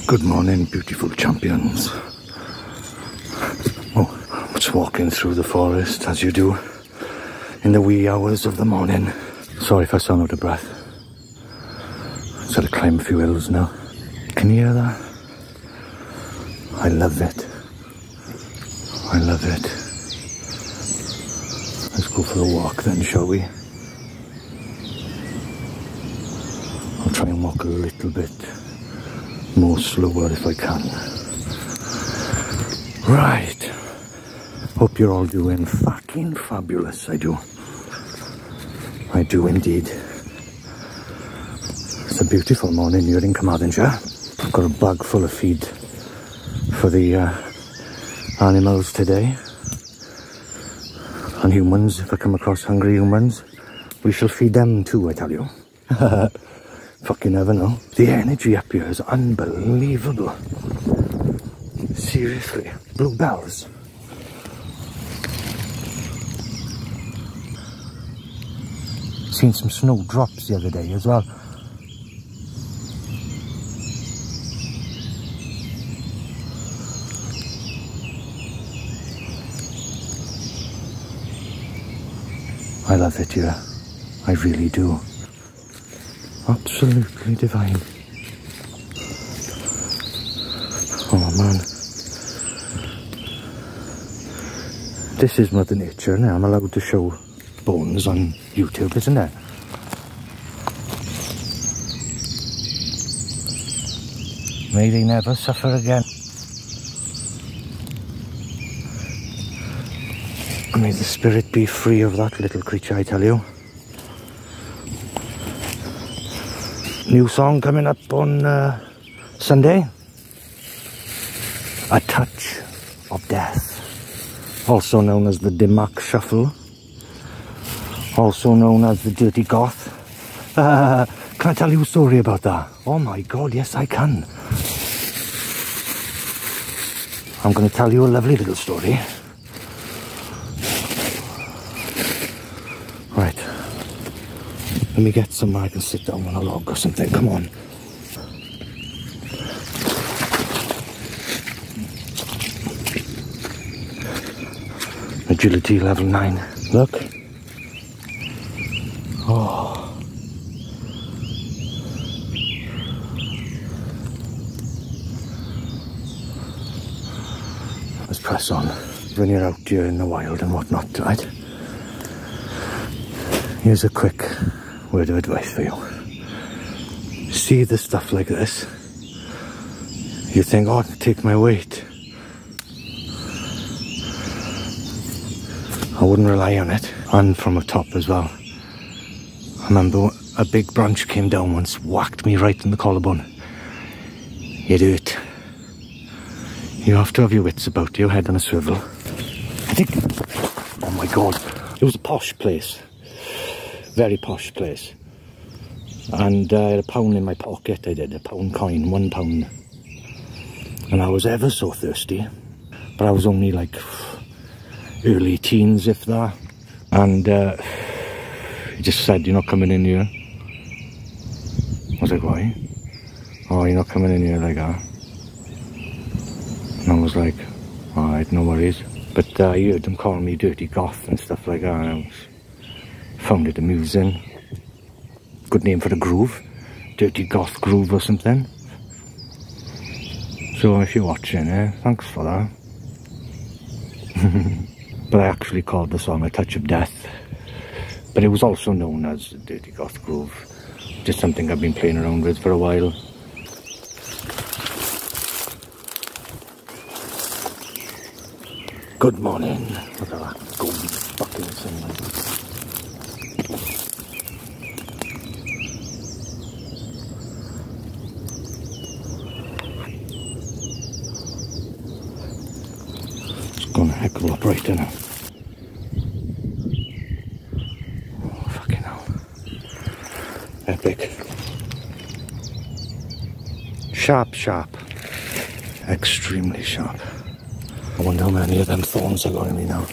Good morning, beautiful champions. Oh, just walking through the forest as you do in the wee hours of the morning. Sorry if I sound out of breath. Just had to climb a few hills now. Can you hear that? I love it. I love it. Let's go for a walk then, shall we? I'll try and walk a little bit more slower if I can. Right. Hope you're all doing fucking fabulous. I do. I do indeed. It's a beautiful morning here in Carmarthenshire. I've got a bag full of feed for the animals today. And humans, if I come across hungry humans, we shall feed them too, I tell you. Fucking never know. The energy up here is unbelievable. Seriously. Bluebells. Seen some snowdrops the other day as well. I love it here. I really do. Absolutely divine. Oh man. This is Mother Nature now. I'm allowed to show bones on YouTube, isn't it? May they never suffer again. May the spirit be free of that little creature, I tell you. New song coming up on Sunday. A Touch of Death. Also known as the Dimmack Shuffle. Also known as the Dirty Goth. Can I tell you a story about that? Oh my god, yes I can. I'm going to tell you a lovely little story. Right. Let me get somewhere I can sit down on a log or something. Come on. Agility level 9. Look. Oh. Let's press on. When you're out here in the wild and whatnot, right? Here's a quick word of advice for you. See the stuff like this. You think, oh, take my weight. I wouldn't rely on it. And from the top as well. I remember a big branch came down once, whacked me right in the collarbone. It hurt. You have to have your wits about you, head on a swivel. I think, oh my god, it was a posh place. Very posh place. And I had £1 in my pocket, I did, £1 coin, £1. And I was ever so thirsty. But I was only like early teens, if that. And he just said, you're not coming in here. I was like, why? Oh, you're not coming in here like that. And I was like, alright, no worries. But I heard them calling me Dirty Goth and stuff like that. And I found it amusing. Good name for the groove. Dirty Goth Groove or something. So if you're watching, thanks for that. But I actually called the song A Touch of Death. But it was also known as Dirty Goth Groove. Just something I've been playing around with for a while. Good morning. Look at that golden fucking sunlight. It's gone a heck of a lot brighter now. Oh, fucking hell. Epic. Sharp, sharp. Extremely sharp. I wonder how many of them thorns I got in me now.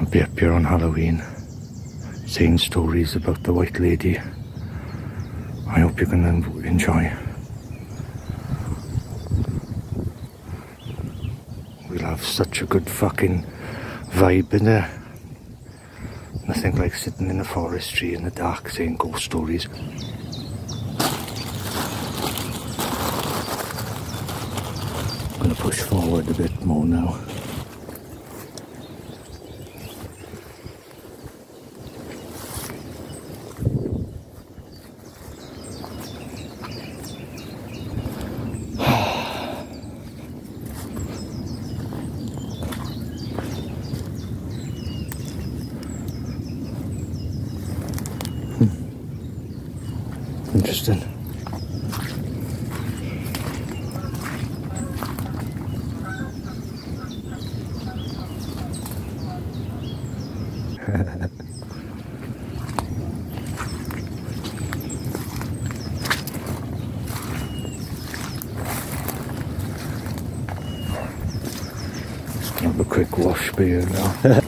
I'll be up here on Halloween saying stories about the White Lady. I hope you can enjoy. We'll have such a good fucking vibe in there. Nothing like sitting in a forest tree in the dark saying ghost stories. I'm going to push forward a bit more now. Interesting. Just have a quick wash beer now.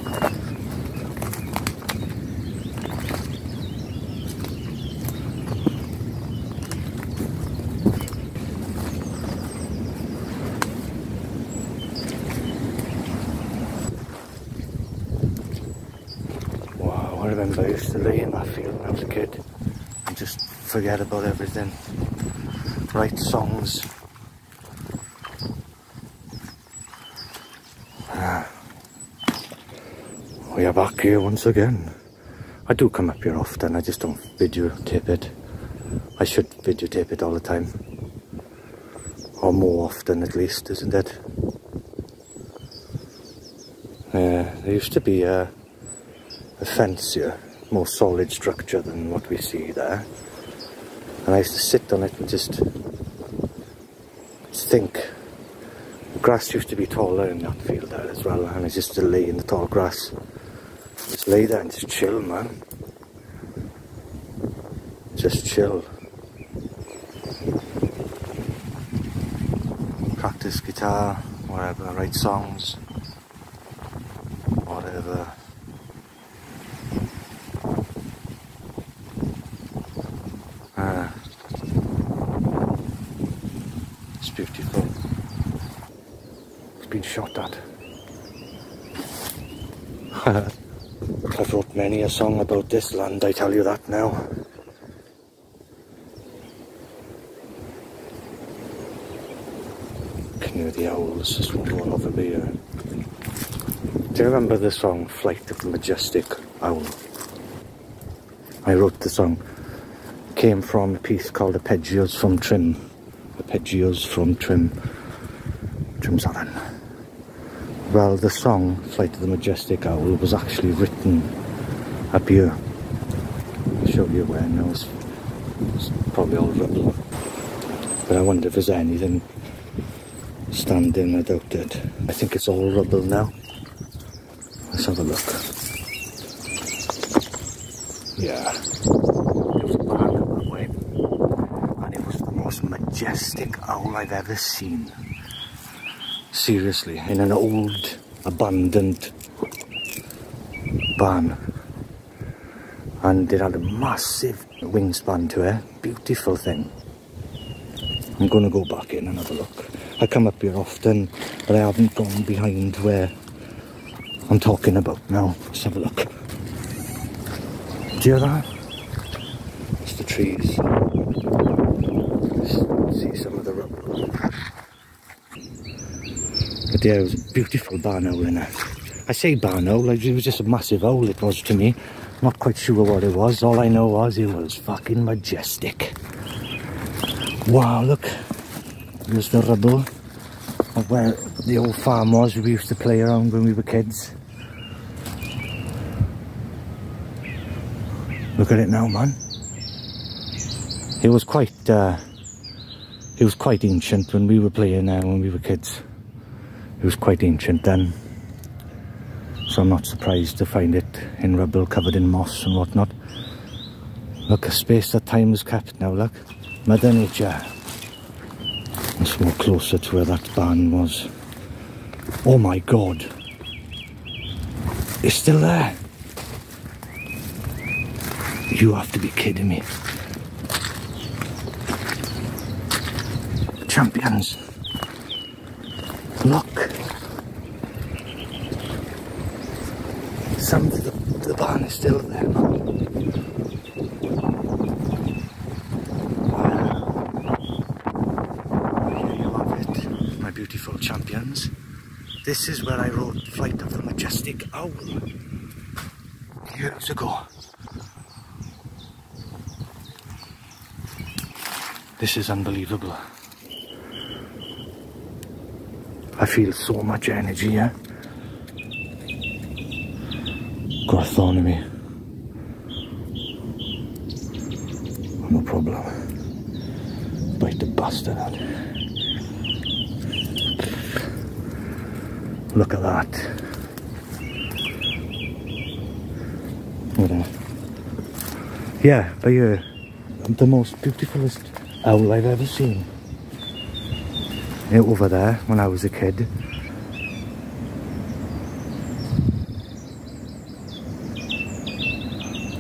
I remember I used to lay in that field when I was a kid and just forget about everything. Write songs. We are back here once again. I do come up here often, I just don't videotape it. I should videotape it all the time. Or more often at least, isn't it? There used to be a fence here, more solid structure than what we see there, and I used to sit on it and just think. The grass used to be taller in that field there as well, and I used to lay in the tall grass, just lay there and just chill, man. Just chill. Practice guitar, whatever, write songs, whatever. It's beautiful. It's been shot at. I've wrote many a song about this land, I tell you that now. Can hear the owls just rolling over here. Do you remember the song Flight of the Majestic Owl? I wrote the song. Came from a piece called Arpeggios from Trim. Arpeggios from Trim. Trimsalon. Well, the song Flight of the Majestic Owl was actually written up here. I'll show you where now. It's probably all rubble. But I wonder if there's anything standing. I doubt it. I think it's all rubble now. Let's have a look. Yeah. Most majestic owl I've ever seen. Seriously, in an old, abandoned barn. And it had a massive wingspan to it. Beautiful thing. I'm going to go back in and have a look. I come up here often, but I haven't gone behind where I'm talking about now. Let's have a look. Do you hear that? It's the trees. See some of the rubble. But yeah, it was a beautiful barn owl in there. I say barn owl, like it was just a massive owl it was to me. Not quite sure what it was. All I know was it was fucking majestic. Wow, look. There's the rubble of where the old farm was we used to play around when we were kids. Look at it now, man. It was quite ancient when we were playing there when we were kids. It was quite ancient then. So I'm not surprised to find it in rubble covered in moss and whatnot. Look, a space that time has kept now, look. Mother Nature. Let's walk closer to where that barn was. Oh my God. It's still there. You have to be kidding me. Champions. Look. Some of the barn is still there, man. Here you have it, my beautiful champions. This is where I rode Flight of the Majestic Owl years ago. This is unbelievable. I feel so much energy here. Got a thorn in me. No problem. Bite the bastard out. Look at that. Yeah, but you're the most beautifulest owl I've ever seen. Over there when I was a kid.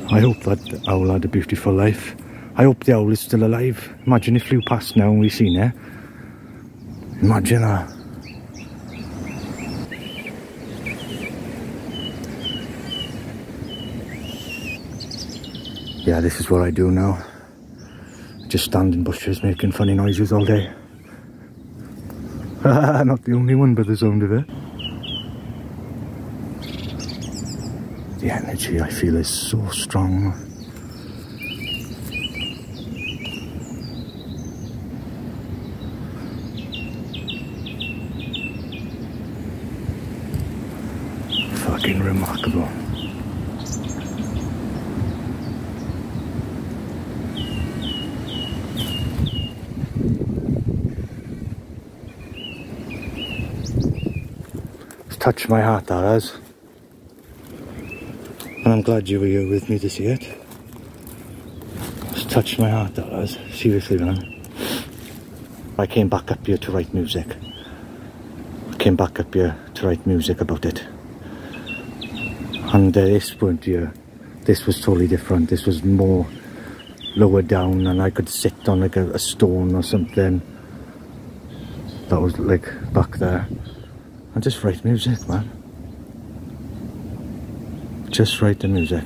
I hope that owl had a beautiful life. I hope the owl is still alive. Imagine if it flew past now and we seen it. Imagine that. Yeah, this is what I do now. I just stand in bushes making funny noises all day. Not the only one by the sound of it. The energy I feel is so strong. Fucking remarkable. It's touched my heart, that has. And I'm glad you were here with me to see it. It's touched my heart, that has. Seriously, man. I came back up here to write music. I came back up here to write music about it. And this weren't here. This was totally different. This was more lower down and I could sit on like a stone or something. That was like back there. And just write music, man. Just write the music.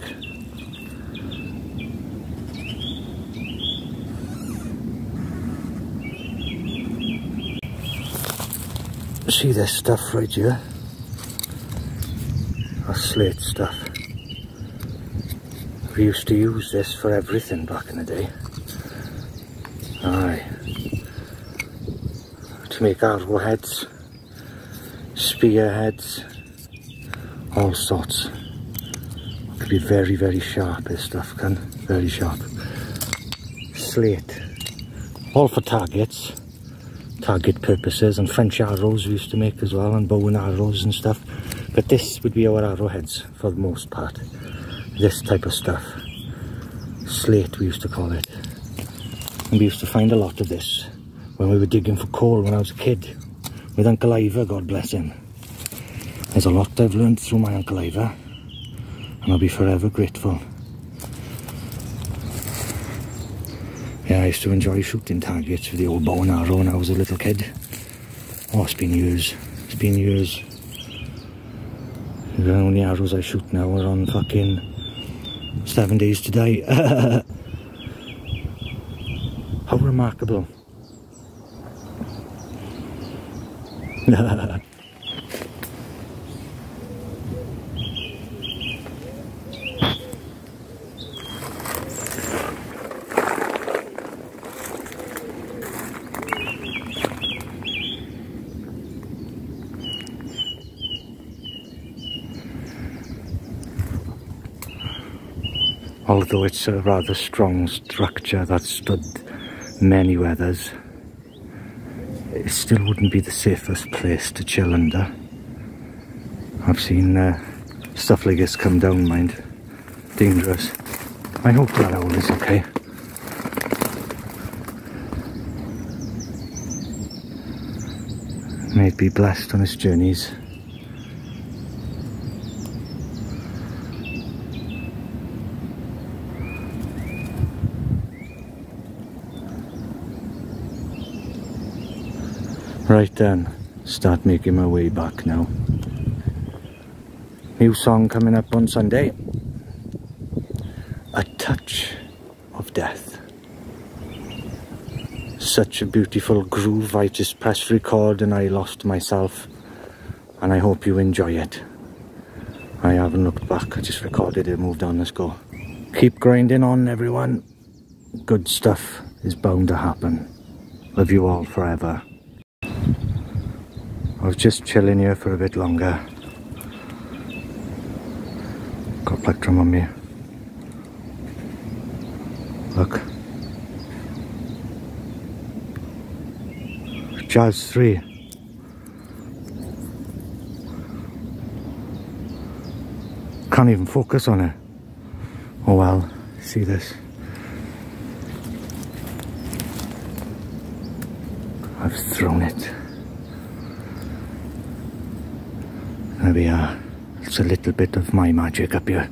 See this stuff right here? That's slate stuff. We used to use this for everything back in the day. Aye. To make arrowheads, spearheads, all sorts. Could be very, very sharp, this stuff can. Very sharp. Slate. All for targets. Target purposes, and French arrows we used to make as well, and bow and arrows and stuff. But this would be our arrowheads for the most part. This type of stuff. Slate we used to call it. And we used to find a lot of this when we were digging for coal when I was a kid. With Uncle Ivor, God bless him. There's a lot I've learned through my Uncle Ivor. And I'll be forever grateful. Yeah, I used to enjoy shooting targets with the old bow and arrow when I was a little kid. Oh, it's been years. It's been years. The only arrows I shoot now are on fucking 7 Days to Die. How remarkable. Although it's a rather strong structure that stood many weathers, it still wouldn't be the safest place to chill under. I've seen stuff like this come down, mind. Dangerous. I hope that owl is okay. May it be blessed on its journeys. Right then, start making my way back now. New song coming up on Sunday. A Touch of Death. Such a beautiful groove. I just pressed record and I lost myself, and I hope you enjoy it. I haven't looked back, I just recorded it, moved on, let's go. Keep grinding on, everyone. Good stuff is bound to happen. Love you all forever. I was just chilling here for a bit longer. Got a plectrum on me. Look. Jazz 3. Can't even focus on it. Oh well, see this. I've thrown it. There we are. It's a little bit of my magic up here.